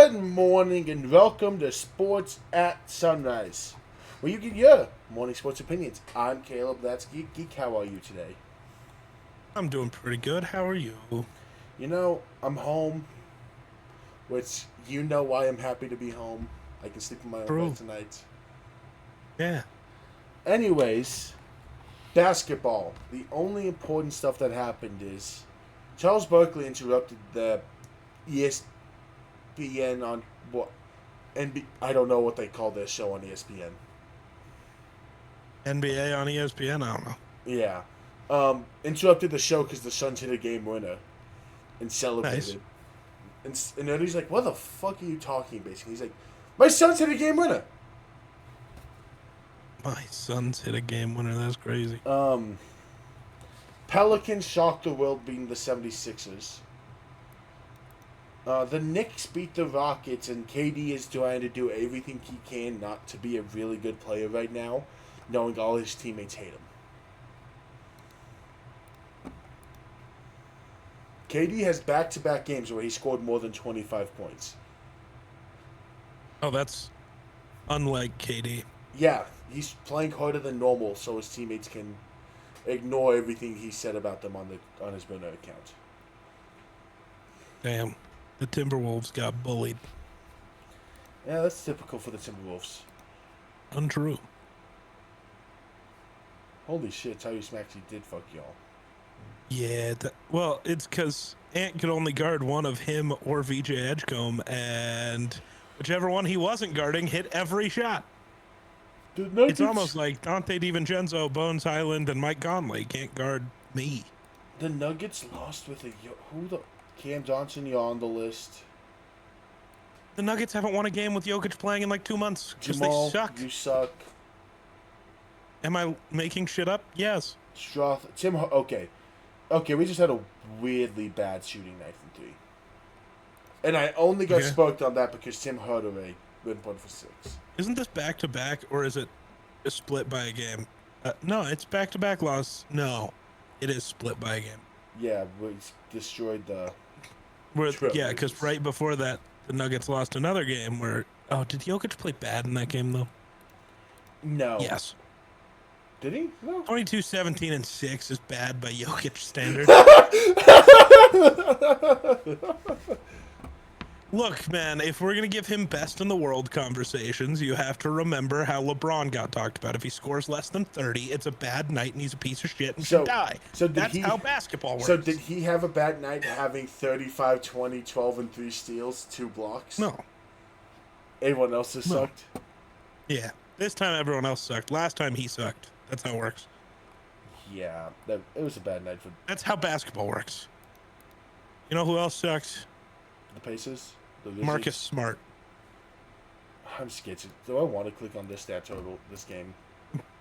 Good morning and welcome to Sports at Sunrise, where you get your morning sports opinions. I'm Caleb, that's Geek. Geek, how are you today? I'm doing pretty good. How are you? I'm home, which you know why I'm happy to be home. I can sleep in my own bed True. tonight. Yeah. Anyways, basketball. The only important stuff that happened is Charles Barkley interrupted the ESPN on what, and I don't know what they call their show on ESPN. NBA on ESPN? I don't know. Yeah. Interrupted the show because the Suns hit a game winner and Nice. celebrated. And then he's like, "What the fuck are you talking?" Basically, he's like, "My Suns hit a game winner." My son's hit a game winner. That's crazy. Um, Pelicans shocked the world beating the 76ers. The Knicks beat the Rockets, and KD is trying to do everything he can not to be a really good player right now, knowing all his teammates hate him. KD has back-to-back games where he scored more than 25 points. Oh, that's unlike KD. Yeah, he's playing harder than normal so his teammates can ignore everything he said about them on his burner account. Damn. The Timberwolves got bullied. Yeah, that's typical for the Timberwolves. Untrue. Holy shit, Tyrese Maxey did fuck y'all. Yeah. Well, it's because Ant could only guard one of him or VJ Edgecombe, and whichever one he wasn't guarding hit every shot. The Nuggets, It's almost like Dante DiVincenzo, Bones Highland, and Mike Conley can't guard me. the Nuggets lost with who the Cam Johnson, you're on the list. The Nuggets haven't won a game with Jokic playing in like 2 months because they Jamal, suck. you suck. Am I making shit up? Yes. Stroth, okay. Okay, we just had a weirdly bad shooting night from three. And I only got Okay. smoked on that because Tim Hardaway went 1 for 6. Isn't this back to back or is it a split by a game? No, it's back to back loss. No, it is split by a game. Yeah, we destroyed the. Yeah, because right before that, the Nuggets lost another game where. Oh, did Jokic play bad in that game though? No. Yes. Did he? No. 22, 17, and 6 is bad by Jokic standards. Look, man, if we're going to give him best in the world conversations, you have to remember how LeBron got talked about. If he scores less than 30, it's a bad night and he's a piece of shit and should die. That's how basketball works. So did he have a bad night having 35, 20, 12, and 3 steals, 2 blocks? No. Everyone else has sucked? Yeah. This time everyone else sucked. Last time he sucked. That's how it works. Yeah, it was a bad night for That's how basketball works. You know who else sucks? the Pacers. The Wizards. Marcus Smart. I'm scared. Do I want to click on this stat total this game?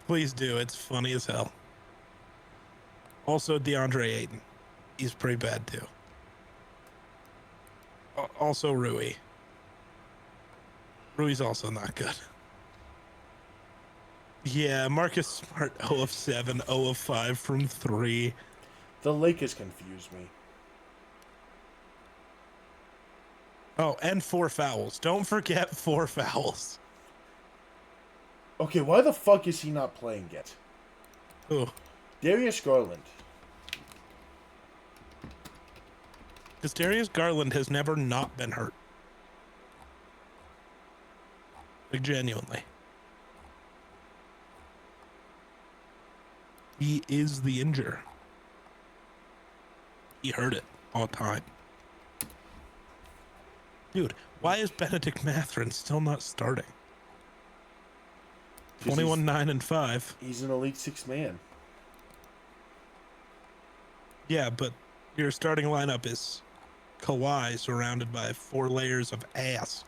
Please do. It's funny as hell. Also, DeAndre Ayton. He's pretty bad too. Also, Rui. Rui's also not good. Yeah, Marcus Smart 0 of 7, 0 of 5 from 3. The Lakers confuse me. Oh, and 4 fouls. Don't forget 4 fouls. Okay, why the fuck is he not playing yet? Ooh. Darius Garland. Because Darius Garland has never not been hurt. Like, genuinely. He is the injurer. He heard it all the time. Dude, why is Benedict Mathurin still not starting? 21, 9, and 5. He's an Elite 6 man. Yeah, but your starting lineup is Kawhi surrounded by 4 layers of ass.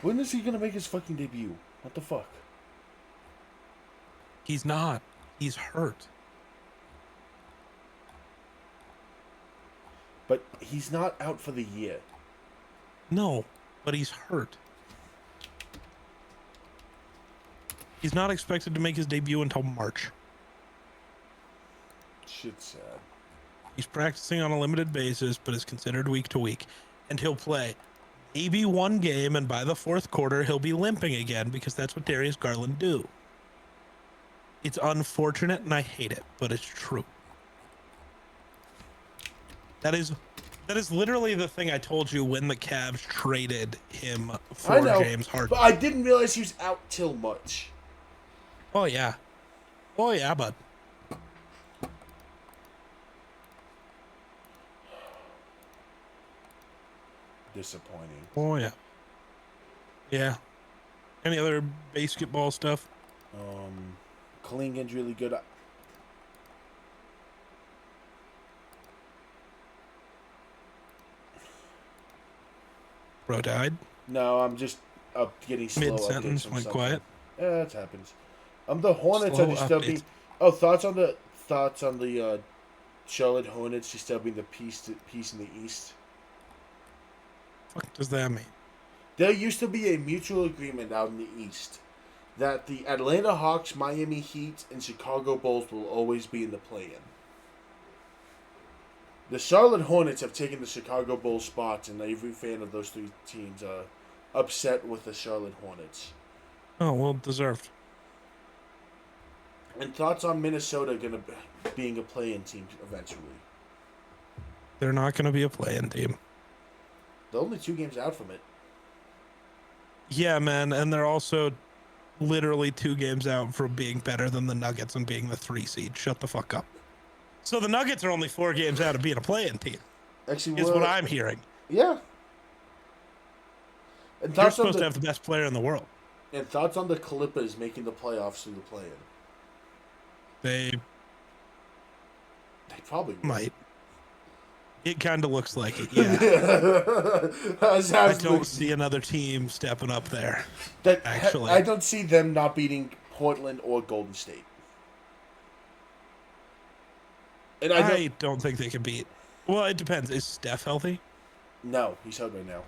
When is he gonna make his fucking debut? What the fuck? He's not. He's hurt. But he's not out for the year. No, but he's hurt. He's not expected to make his debut until March. Shit's sad. He's practicing on a limited basis, but is considered week to week. And he'll play maybe one game, and by the fourth quarter, he'll be limping again because that's what Darius Garland do. It's unfortunate, and I hate it, but it's true. That is literally the thing I told you when the Cavs traded him for James Harden. But I didn't realize he was out till March. Oh, yeah. Oh, yeah, bud. Disappointing. Oh, yeah. Yeah. Any other basketball stuff? Klingen's really good. Bro died? No, I'm just getting slow. Mid-sentence went quiet. Yeah, that happens. The Hornets Slow are disturbing. Oh, thoughts on the Charlotte Hornets disturbing the peace in the East. What does that mean? There used to be a mutual agreement out in the East that the Atlanta Hawks, Miami Heat, and Chicago Bulls will always be in the play-in. The Charlotte Hornets have taken the Chicago Bulls spots, and every fan of those three teams are upset with the Charlotte Hornets. Oh, well, deserved. And thoughts on Minnesota being a play-in team eventually? They're not going to be a play-in team. They're only 2 games out from it. Yeah, man, and they're also literally 2 games out from being better than the Nuggets and being the 3 seed. Shut the fuck up. So the Nuggets are only 4 games out of being a play-in team. Actually, is what I'm hearing. Yeah. And they're supposed to have the best player in the world. And thoughts on the Clippers making the playoffs through the play-in? They probably might. It kind of looks like it, yeah. I don't see another team stepping up there. Actually, I don't see them not beating Portland or Golden State. And I don't think they can beat. Well, it depends. Is Steph healthy? No, he's hurt right now.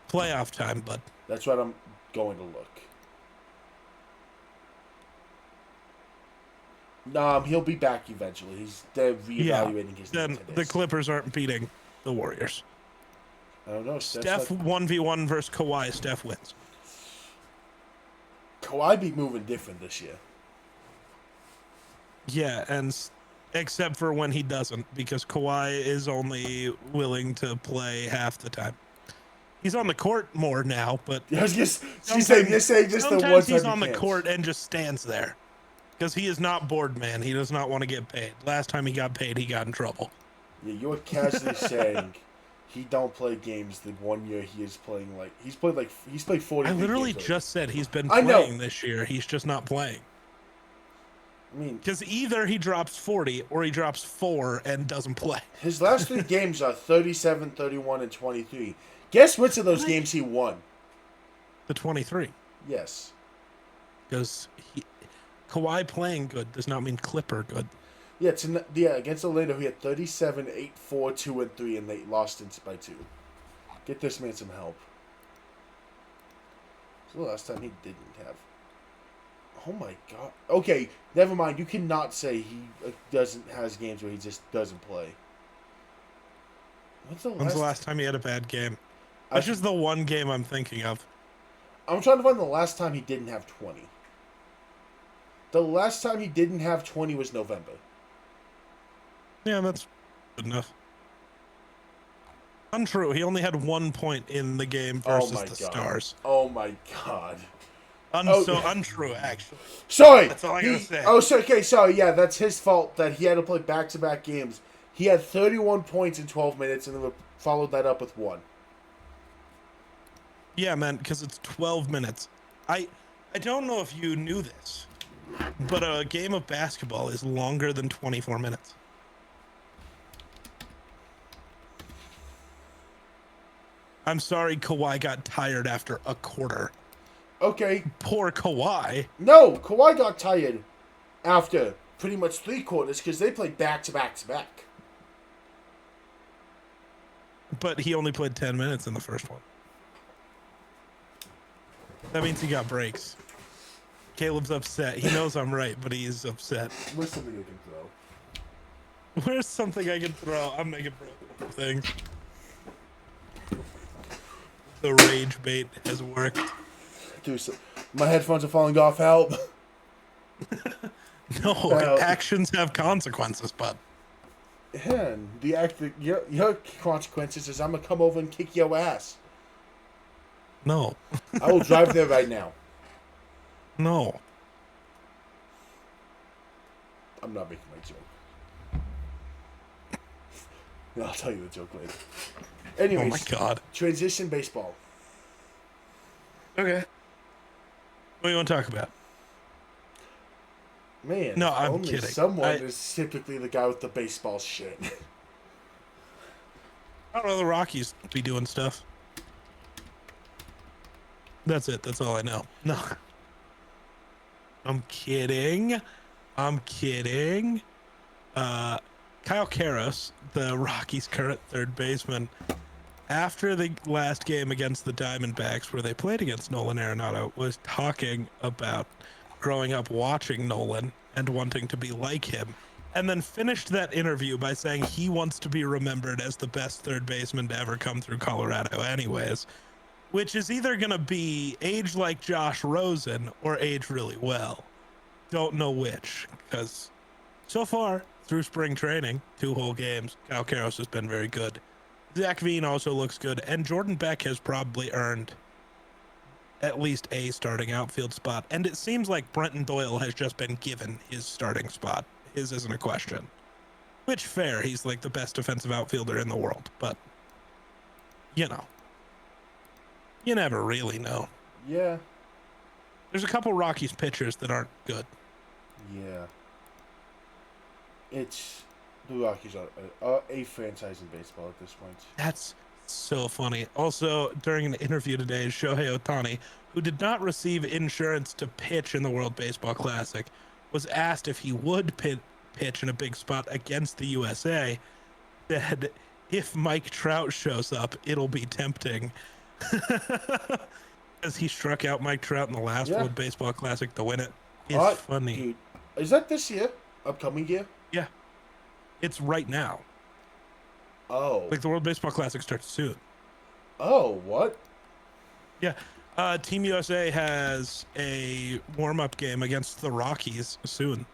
Playoff time, bud. That's what I'm going to look. He'll be back eventually. They're reevaluating his then the Clippers aren't beating the Warriors. I don't know. Steph 1v1 versus Kawhi. Steph wins. Kawhi be moving different this year. Yeah, and except for when he doesn't, because Kawhi is only willing to play half the time. He's on the court more now, but you're saying just the one time he's on the court and just stands there. Because he is not bored, man. He does not want to get paid. Last time he got paid, he got in trouble. Yeah, you're casually saying he don't play games. The 1 year he is playing he's played 40. I literally just said he's been playing this year. He's just not playing. I mean, because either he drops 40 or he drops 4 and doesn't play. His last 3 games are 37, 31, and 23. Guess which of those games he won? The 23. Yes. Because Kawhi playing good does not mean Clipper good. Yeah, against Orlando, he had 37, 8, 4, 2, and 3, and they lost it by 2. Get this man some help. It's the last time he didn't have. Oh my god. Okay, never mind. You cannot say he has games where he just doesn't play. When's the last time he had a bad game? That's just the one game I'm thinking of. I'm trying to find the last time he didn't have 20. The last time he didn't have 20 was November. Yeah, that's good enough. Untrue. He only had 1 point in the game versus the Stars. Oh my god. So untrue, actually. Sorry. That's all I gotta say. Oh, so, okay, sorry. Yeah, that's his fault that he had to play back-to-back games. He had 31 points in 12 minutes and then followed that up with 1. Yeah, man, because it's 12 minutes. I don't know if you knew this, but a game of basketball is longer than 24 minutes. I'm sorry Kawhi got tired after a quarter. Okay. Poor Kawhi. No, Kawhi got tired after pretty much 3 quarters because they played back-to-back-to-back. But he only played 10 minutes in the first one. That means he got breaks. Caleb's upset. He knows I'm right, but he's upset. Where's something you can throw? Where's something I can throw? I'm making broken things. The rage bait has worked. Dude, my headphones are falling off. Help. No, actions have consequences, bud. Yeah, your consequences is I'm gonna come over and kick your ass. No. I will drive there right now. No. I'm not making my joke. I'll tell you the joke later. Anyways, oh my god. Transition baseball. Okay. What do you want to talk about? Man, no, I'm only kidding. Someone is typically the guy with the baseball shit. I don't know, the Rockies be doing stuff. That's it. That's all I know. No. I'm kidding. Kyle Karros, the Rockies' current third baseman, after the last game against the Diamondbacks, where they played against Nolan Arenado, was talking about growing up watching Nolan and wanting to be like him, and then finished that interview by saying he wants to be remembered as the best third baseman to ever come through Colorado anyways, which is either going to be age like Josh Rosen or age really well. Don't know which, because so far through spring training, 2 whole games, Kyle Karros has been very good. Zach Veen also looks good, and Jordan Beck has probably earned at least a starting outfield spot. And it seems like Brenton Doyle has just been given his starting spot. His isn't a question. Which, fair, he's like the best defensive outfielder in the world. But, you know, you never really know. Yeah. There's a couple Rockies pitchers that aren't good. Yeah. The Rockies are a franchise in baseball at this point. That's so funny. Also, during an interview today, Shohei Ohtani, who did not receive insurance to pitch in the World Baseball Classic, was asked if he would pitch in a big spot against the USA, said, if Mike Trout shows up, it'll be tempting. As he struck out Mike Trout in the last World Baseball Classic to win it. It's funny. Dude, is that this year? Upcoming year? Yeah. It's right now. Oh. Like the World Baseball Classic starts soon. Oh, what? Yeah. Team USA has a warm-up game against the Rockies soon.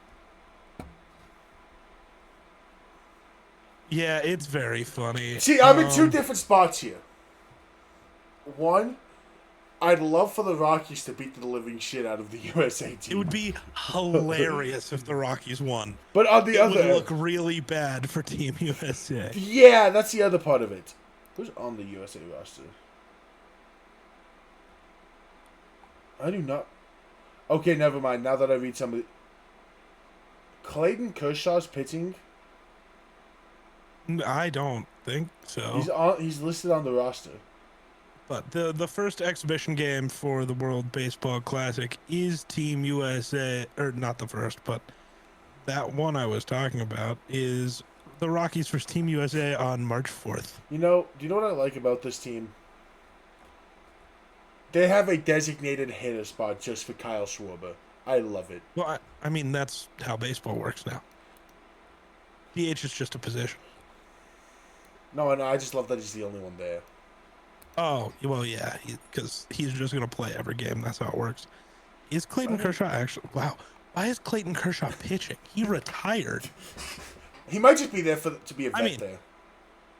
Yeah, it's very funny. See, I'm in 2 different spots here. One, I'd love for the Rockies to beat the living shit out of the USA team. It would be hilarious if the Rockies won. But on the other end, it would look really bad for Team USA. Yeah, that's the other part of it. Who's on the USA roster? I do not. Okay, never mind. Now that I read somebody, Clayton Kershaw's pitching. I don't think so. He's listed on the roster. But the first exhibition game for the World Baseball Classic is Team USA, or not the first, but that one I was talking about is the Rockies versus Team USA on March 4th. You know, do you know what I like about this team? They have a designated hitter spot just for Kyle Schwarber. I love it. Well, I mean, that's how baseball works now. DH is just a position. No, I just love that he's the only one there. Oh, well, yeah, because he's just going to play every game. That's how it works. Is Clayton Kershaw actually... Wow. Why is Clayton Kershaw pitching? He retired. He might just be there to be a vet there.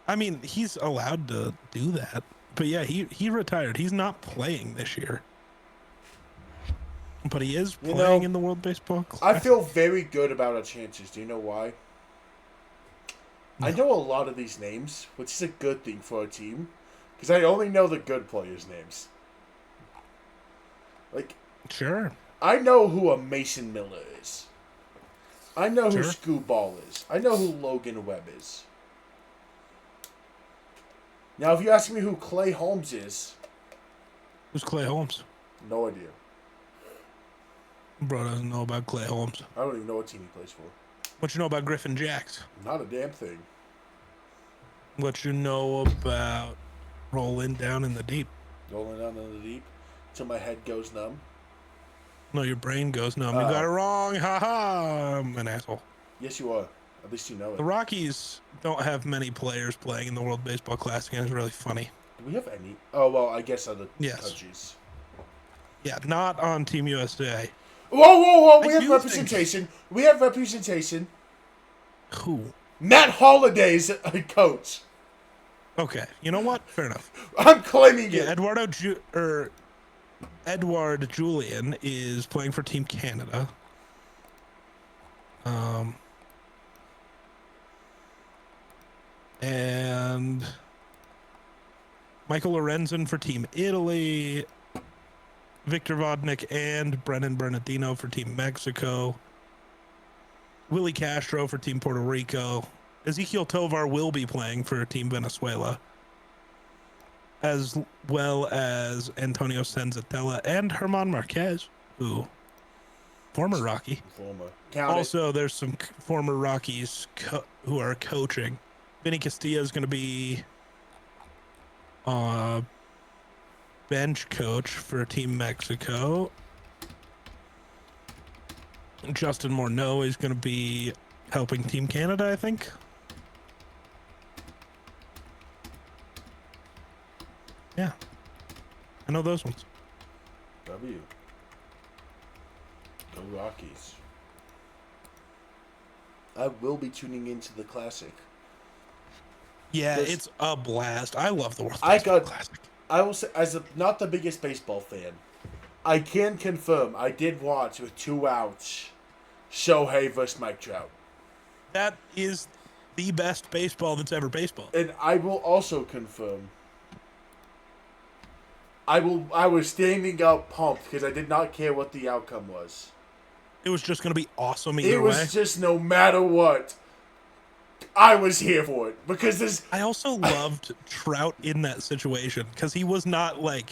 I mean, he's allowed to do that. But yeah, he retired. He's not playing this year. But he is playing in the World Baseball Classic. I feel very good about our chances. Do you know why? No. I know a lot of these names, which is a good thing for our team. Because I only know the good players' names. Like, sure. I know who a Mason Miller is. I know who Scoot Ball is. I know who Logan Webb is. Now, if you ask me who Clay Holmes is... Who's Clay Holmes? No idea. Bro doesn't know about Clay Holmes. I don't even know what team he plays for. What you know about Griffin Jacks? Not a damn thing. What you know about Rolling Down in the Deep? Rolling Down in the Deep? Till my head goes numb? No, your brain goes numb. You got it wrong. Ha ha. I'm an asshole. Yes, you are. At least you know it. The Rockies don't have many players playing in the World Baseball Classic, and it's really funny. Do we have any? Oh, well, I guess other Yes. countries. Yeah, not on Team USA. Whoa. We have representation. We have representation. Who? Matt Holliday's a coach. Okay. You know what? Fair enough. I'm claiming it. Edward Julian is playing for Team Canada. And Michael Lorenzen for Team Italy. Victor Vodnik and Brennan Bernardino for Team Mexico. Willie Castro for Team Puerto Rico. Ezequiel Tovar will be playing for Team Venezuela, as well as Antonio Senzatella and Herman Marquez, who former Rocky. Also, there's some former Rockies who are coaching. Vinny Castilla is going to be bench coach for Team Mexico. Justin Morneau is going to be helping Team Canada, I think. Yeah. I know those ones. W. Go Rockies. I will be tuning into the Classic. Yeah, it's a blast. I love the World Baseball Classic. I will say, as not the biggest baseball fan, I can confirm I did watch with 2 outs Shohei versus Mike Trout. That is the best baseball that's ever baseball. And I will also confirm I was standing up pumped because I did not care what the outcome was. It was just going to be awesome either way. It was just no matter what. I was here for it because this. I also loved Trout in that situation because he was not like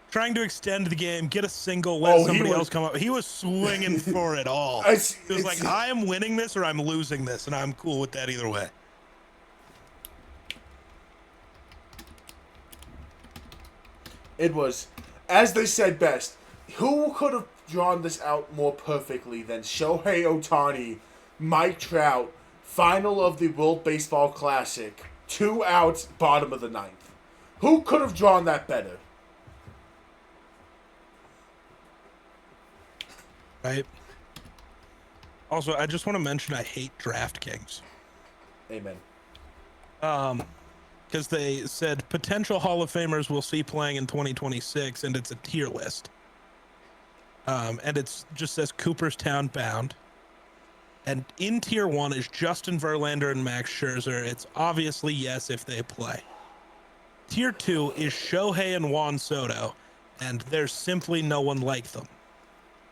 trying to extend the game, get a single, let somebody else come up. He was swinging for it all. It was like, I am winning this or I'm losing this, and I'm cool with that either way. It was, as they said best, who could have drawn this out more perfectly than Shohei Ohtani, Mike Trout, final of the World Baseball Classic, 2 outs, bottom of the 9th. Who could have drawn that better? Right. Also, I just want to mention I hate DraftKings. Amen. Because they said potential Hall of Famers we'll see playing in 2026, and it's a tier list. And it's just says Cooperstown bound. And in tier 1 is Justin Verlander and Max Scherzer. It's obviously yes if they play. Tier 2 is Shohei and Juan Soto, and there's simply no one like them.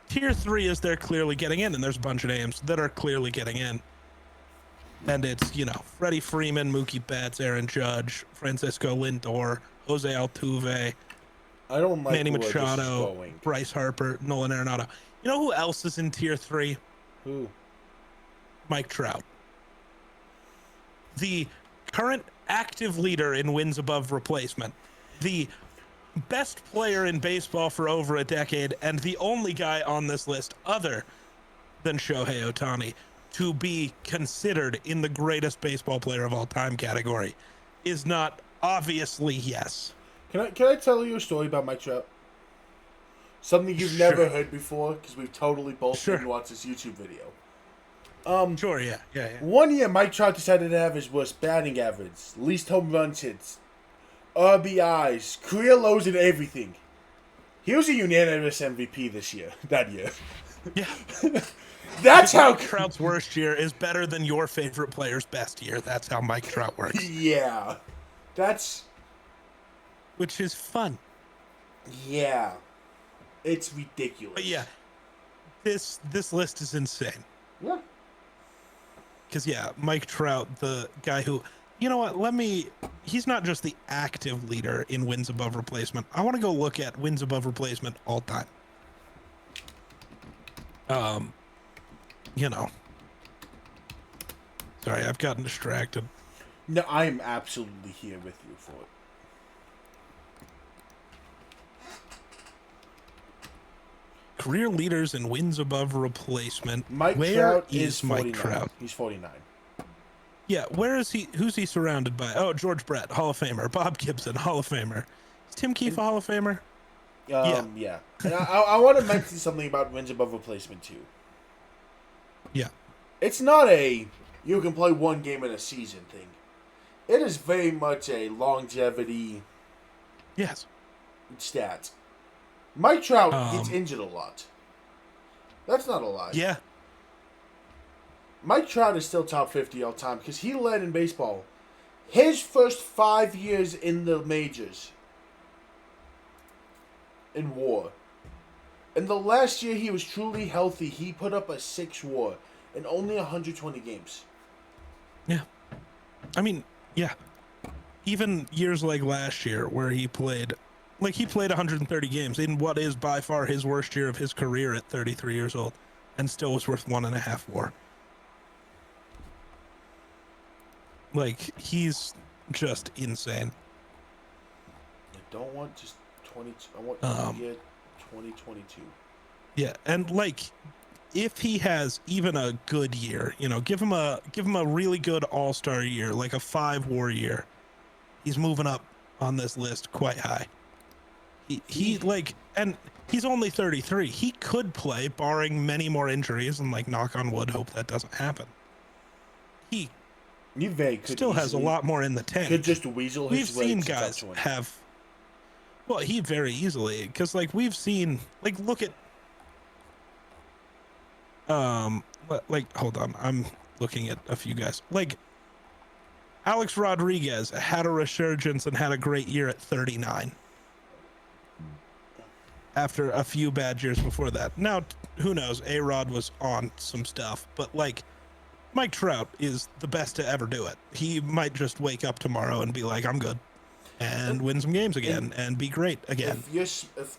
Tier 3 is they're clearly getting in, and there's a bunch of names that are clearly getting in. And it's, Freddie Freeman, Mookie Betts, Aaron Judge, Francisco Lindor, Jose Altuve, I don't like Manny Machado, Bryce Harper, Nolan Arenado. You know who else is in tier 3? Who? Mike Trout. The current active leader in wins above replacement. The best player in baseball for over a decade, and the only guy on this list other than Shohei Ohtani to be considered in the greatest baseball player of all time category is not obviously yes. Can I tell you a story about Mike Trout? Something you've never heard before, because we've totally both didn't watch this YouTube video. Sure, yeah. One year, Mike Trout decided to have his worst batting average, least home runs hits, RBIs, career lows, and everything. He was a unanimous MVP that year. Yeah. That's how Mike Trout's worst year is better than your favorite player's best year. That's how Mike Trout works. Yeah. Which is fun. Yeah. It's ridiculous. But yeah, this list is insane. Yeah. Because, Mike Trout, the guy who, he's not just the active leader in wins above replacement. I want to go look at wins above replacement all time. Sorry, I've gotten distracted. No, I'm absolutely here with you for it. career leaders in wins above replacement. Where Trout is Mike Trout? He's 49. Yeah, where is he? Who's he surrounded by? Oh, George Brett, Hall of Famer. Bob Gibson, Hall of Famer. Is Tim Keefe a Hall of Famer? Yeah. And I want to mention something about wins above replacement, too. Yeah. It's not a you can play one game in a season thing. It is very much a longevity stat. Mike Trout gets injured a lot. That's not a lie. Yeah. Mike Trout is still top 50 all time because he led in baseball. His first 5 years in the majors in WAR. In the last year he was truly healthy, he put up a 6 WAR in only 120 games. Yeah. I mean, yeah. Even years like last year where he played 130 games in what is by far his worst year of his career at 33 years old and still was worth 1.5 WAR. Like, he's just insane. I don't want just 20. I want year 2022. Yeah, and like, if he has even a good year, give him a really good all-star year, like a 5 WAR year, he's moving up on this list quite high. He and he's only 33. He could play, barring many more injuries, and like, knock on wood, hope that doesn't happen. He still has a lot more in the tank. Could just weasel his way. We've seen guys have. Well, he very easily, because like we've seen, like, look at. Hold on, I'm looking at a few guys. Like, Alex Rodriguez had a resurgence and had a great year at 39. After a few bad years before that. Now, who knows? A-Rod was on some stuff, but like, Mike Trout is the best to ever do it. He might just wake up tomorrow and be like, I'm good, and win some games again and be great again. If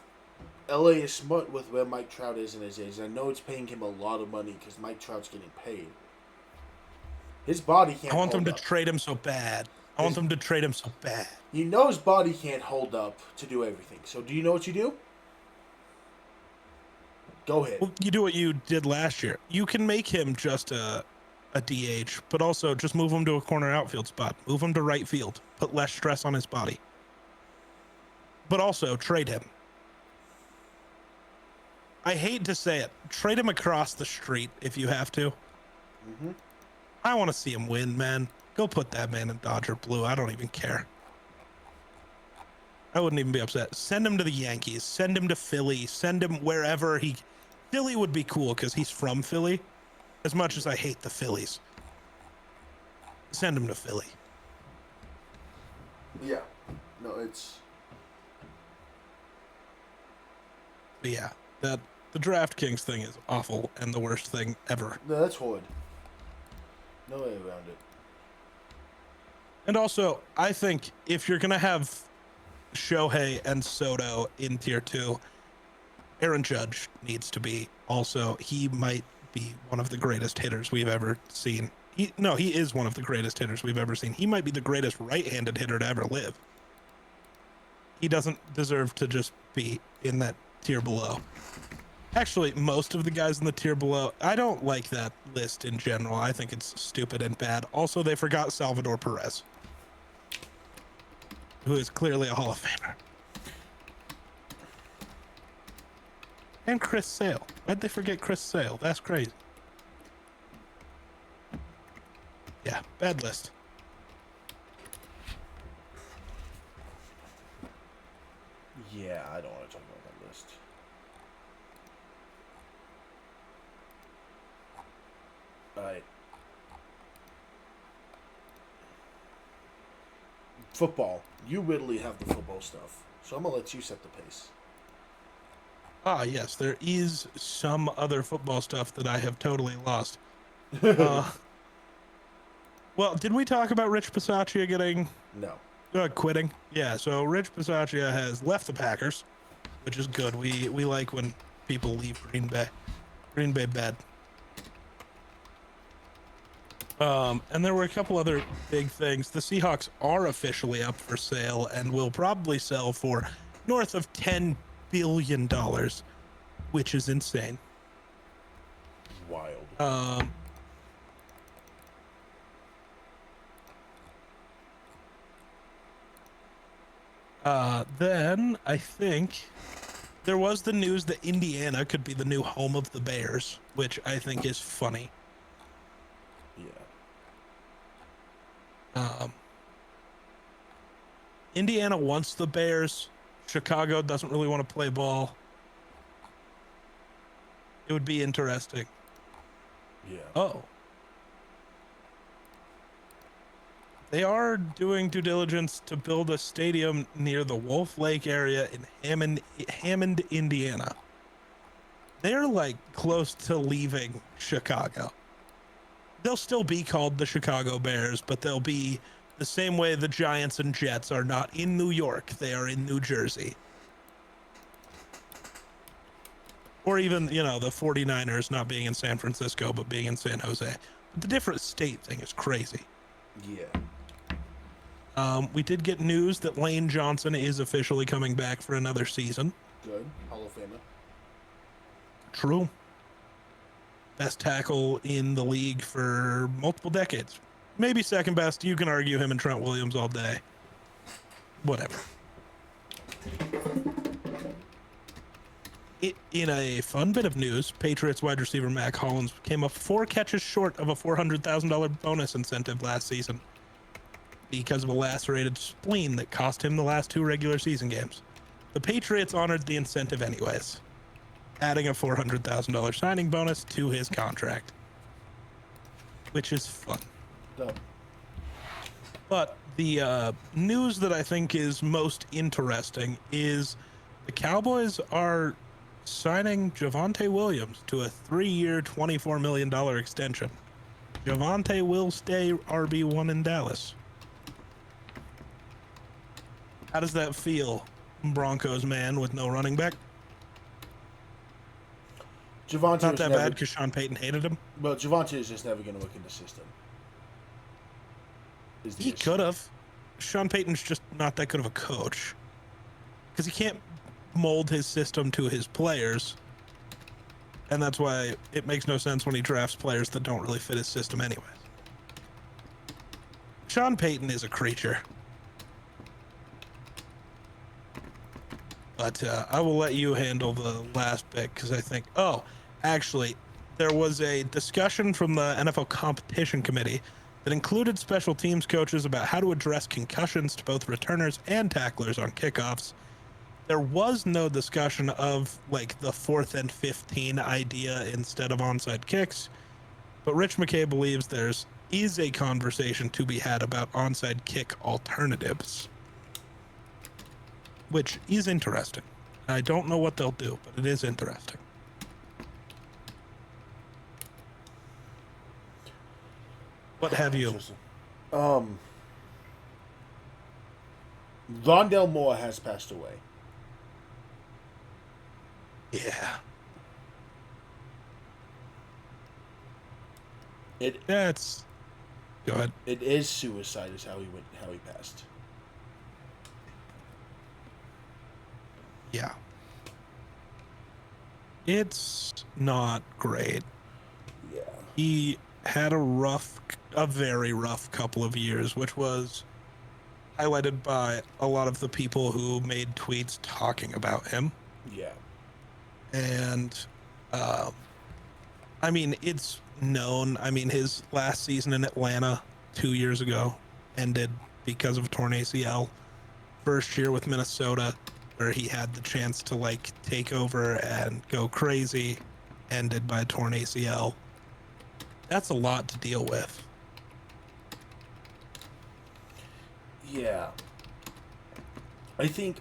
LA is smart with where Mike Trout is in his age, I know it's paying him a lot of money because Mike Trout's getting paid. His body can't. I want them to trade him so bad. You know his body can't hold up to do everything. So do you know what you do? Go ahead. Well, you do what you did last year. You can make him just a DH, but also just move him to a corner outfield spot. Move him to right field. Put less stress on his body. But also trade him. I hate to say it. Trade him across the street if you have to. Mm-hmm. I want to see him win, man. Go put that man in Dodger blue. I don't even care. I wouldn't even be upset. Send him to the Yankees. Send him to Philly. Send him wherever he... Philly would be cool because he's from Philly. As much as I hate the Phillies. Send him to Philly. Yeah. No, it's... But yeah, the DraftKings thing is awful and the worst thing ever. No, that's horrid. No way around it. And also, I think if you're going to have Shohei and Soto in tier 2, Aaron Judge needs to be also. He might be one of the greatest hitters we've ever seen. He is one of the greatest hitters we've ever seen. He might be the greatest right-handed hitter to ever live. He doesn't deserve to just be in that tier below. Actually, most of the guys in the tier below, I don't like that list in general. I think it's stupid and bad. Also, they forgot Salvador Perez, who is clearly a Hall of Famer. And Chris Sale. Why'd they forget Chris Sale? That's crazy. Yeah, bad list. Yeah, I don't want to talk about that list. Alright. Football. You literally have the football stuff. So I'm going to let you set the pace. Ah, yes, there is some other football stuff that I have totally lost. Well, did we talk about Rich Bisaccia getting... No. Quitting? Yeah, so Rich Bisaccia has left the Packers, which is good. We like when people leave Green Bay. Green Bay bad. And there were a couple other big things. The Seahawks are officially up for sale and will probably sell for north of $10 billion. which is insane. Wild. Then I think there was the news that Indiana could be the new home of the Bears, which I think is funny. Yeah. Indiana wants the Bears. Chicago doesn't really want to play ball. It would be interesting. Yeah. Oh. They are doing due diligence to build a stadium near the Wolf Lake area in Hammond, Indiana. They're like close to leaving Chicago. They'll still be called the Chicago Bears, but they'll be the same way the Giants and Jets are not in New York. They are in New Jersey. Or even, the 49ers not being in San Francisco, but being in San Jose. But the different state thing is crazy. Yeah. We did get news that Lane Johnson is officially coming back for another season. Good. Hall of Famer. True. Best tackle in the league for multiple decades. Maybe second best. You can argue him and Trent Williams all day. Whatever. In a fun bit of news, Patriots wide receiver Mac Hollins came up 4 catches short of a $400,000 bonus incentive last season because of a lacerated spleen that cost him the last 2 regular season games. The Patriots honored the incentive anyways, adding a $400,000 signing bonus to his contract, which is fun. Dumb. But the news that I think is most interesting is the Cowboys are signing Javonte Williams to a 3-year, $24 million extension. Javonte will stay RB1 in Dallas. How does that feel, Broncos man with no running back? Javonte not that bad because Sean Payton hated him. Well, Javonte is just never going to work in the system. He could have. Sean Payton's just not that good of a coach because he can't mold his system to his players, and that's why it makes no sense when he drafts players that don't really fit his system anyways. Sean Payton is a creature. But I will let you handle the last bit because I think, actually, there was a discussion from the NFL Competition Committee that included special teams coaches about how to address concussions to both returners and tacklers on kickoffs. There was no discussion of like the 4th and 15 idea instead of onside kicks, but Rich McKay believes there's is a conversation to be had about onside kick alternatives, which is interesting. I don't know what they'll do, but it is interesting. What have you? Rondale Moore has passed away. Yeah. Go ahead. It is suicide is how he passed. Yeah. It's not great. Yeah. He had a very rough couple of years, which was highlighted by a lot of the people who made tweets talking about him. Yeah. And, I mean, it's known. I mean, his last season in Atlanta 2 years ago ended because of torn ACL. First year with Minnesota, where he had the chance to, like, take over and go crazy, ended by a torn ACL. That's a lot to deal with. Yeah. I think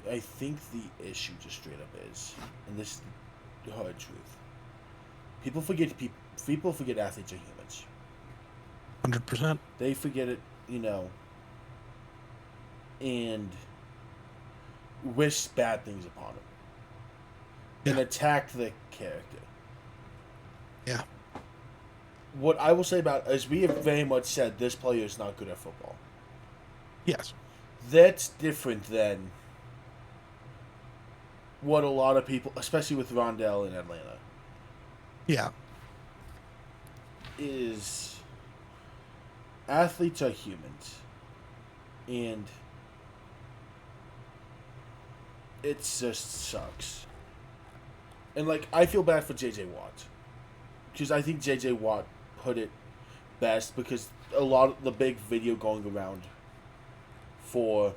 the issue just straight up is, and this is the hard truth, people forget athletes are humans. 100%. They forget it, and wish bad things upon him. And attack the character. Yeah. What I will say about, as we have very much said, this player is not good at football. Yes. That's different than what a lot of people, especially with Rondale in Atlanta, Yeah. is athletes are humans. And it just sucks. And, like, I feel bad for J.J. Watt. Because I think J.J. Watt put it best, because a lot of the big video going around for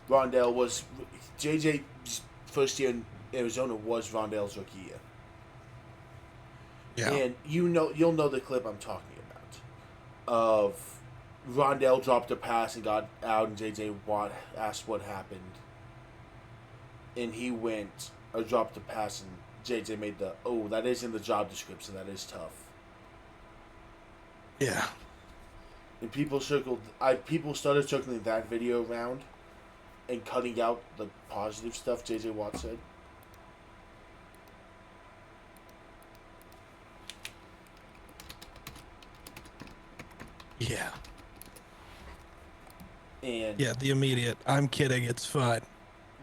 Rondale was JJ's first year in Arizona was Rondale's rookie year. Yeah. And you'll know the clip I'm talking about of Rondale dropped a pass and got out, and JJ Watt asked what happened, and he went or dropped the pass, and JJ made the that is in the job description, that is tough. Yeah. And people started circling that video around and cutting out the positive stuff JJ Watt said. Yeah. And yeah, the immediate, I'm kidding, it's fine.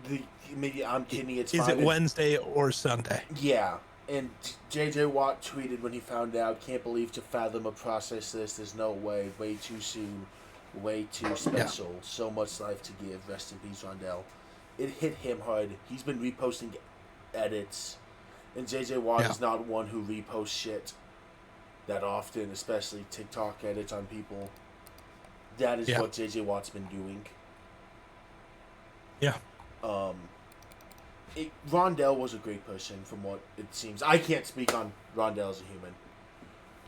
The immediate, I'm kidding, it's Is fine. Is it Wednesday or Sunday? Yeah. And JJ Watt tweeted when he found out, can't believe to fathom or process this. There's no way. Way too soon. Way too special. Yeah. So much life to give. Rest in peace, Rondale. It hit him hard. He's been reposting edits. And JJ Watt is not one who reposts shit that often, especially TikTok edits on people. That is what JJ Watt's been doing. Yeah. Rondale was a great person from what it seems. I can't speak on Rondale as a human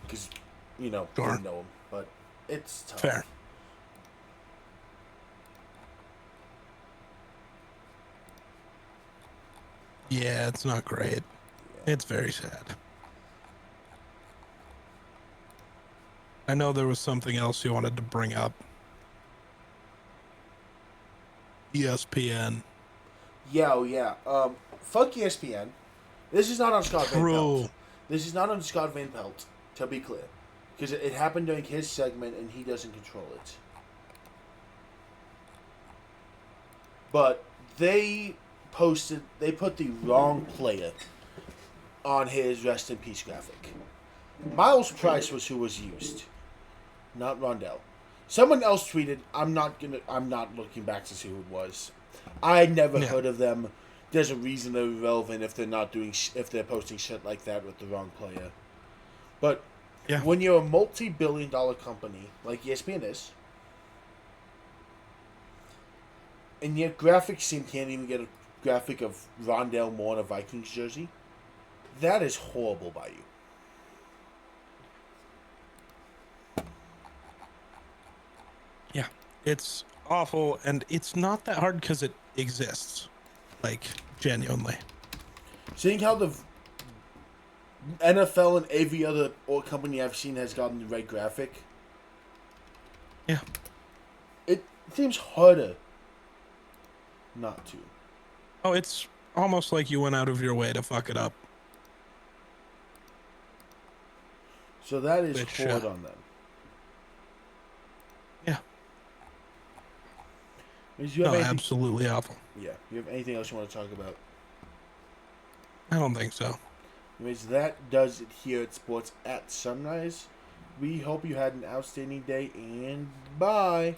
because, I didn't know him, but it's tough. Fair. Yeah, it's not great. Yeah. It's very sad. I know there was something else you wanted to bring up. ESPN. Yeah. Fuck ESPN. This is not on Scott Van Pelt. This is not on Scott Van Pelt, to be clear. Because it happened during his segment and he doesn't control it. But they put the wrong player on his rest in peace graphic. Miles Price was who was used, not Rondale. Someone else tweeted, I'm not looking back to see who it was. I never heard of them. There's a reason they're irrelevant if they're not if they're posting shit like that with the wrong player. But when you're a multi-billion-dollar company like ESPN is, and your graphics team can't even get a graphic of Rondale Moore in a Vikings jersey, that is horrible by you. Yeah, it's awful, and it's not that hard because it exists, like, genuinely. Seeing how the NFL and every other company I've seen has gotten the right graphic, it seems harder not to. Oh, it's almost like you went out of your way to fuck it up. So that is hard on them. Yeah. Absolutely awful. Yeah. You have anything else you want to talk about? I don't think so. Anyways, that does it here at Sports at Sunrise. We hope you had an outstanding day, and bye.